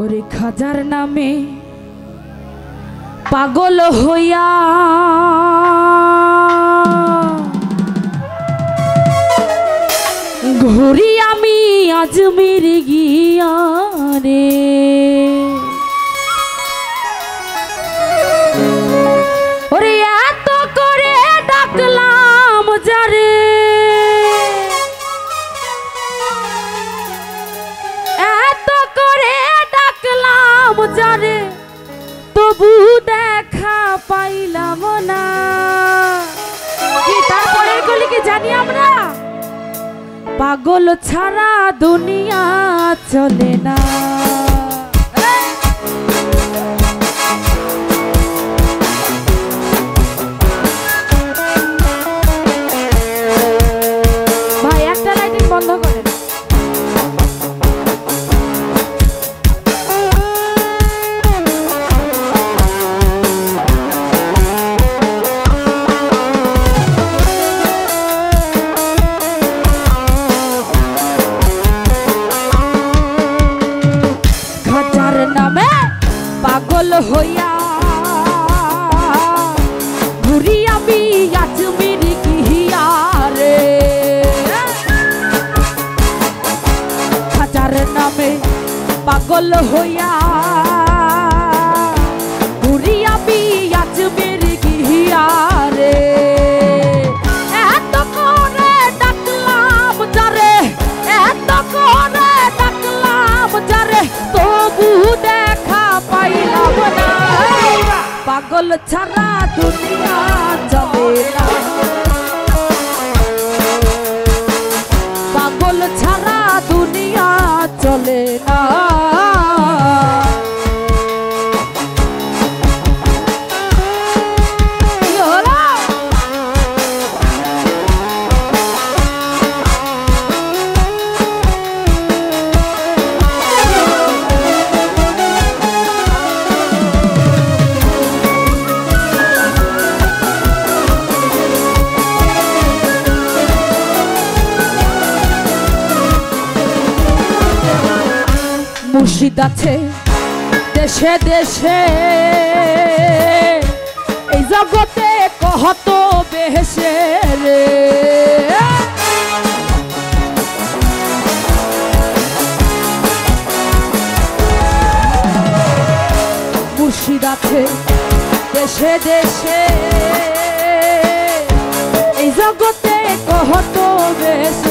ওরে খাজার নামে পাগল হইয়া ঘুরি আমি আজমির গিয়া রে। ওরে এত করে ডাকলাম যারে, এত করে ডাকলাম যারে, তবু দেখা পাইলাম না। কি তারপরের গলি কি জানি আমরা? পাগল ছাড়া দুনিয়া চলে না। ভাই একটা লাইটিং বন্ধ করেন। পাগল হইয়া ঘুরি আমি আজমির গিয়া রে। খাজার নামে পাগল হইয়া ঘুরি আমি আজমির গিয়া রে। এত করে ডাকলাম যারে, এত করে ডাকলাম যারে, তবু দেখা পাইলাম না। পাগল ছাড়া দুনিয়া চলে না, পাগল ছাড়া দুনিয়া চলে না। মুর্শিদ আছে দেশে দেশে, এই জগতে কত বেহেশে রে। মুর্শিদ আছে দেশে দেশে, এই জগতে কত বেহেশে।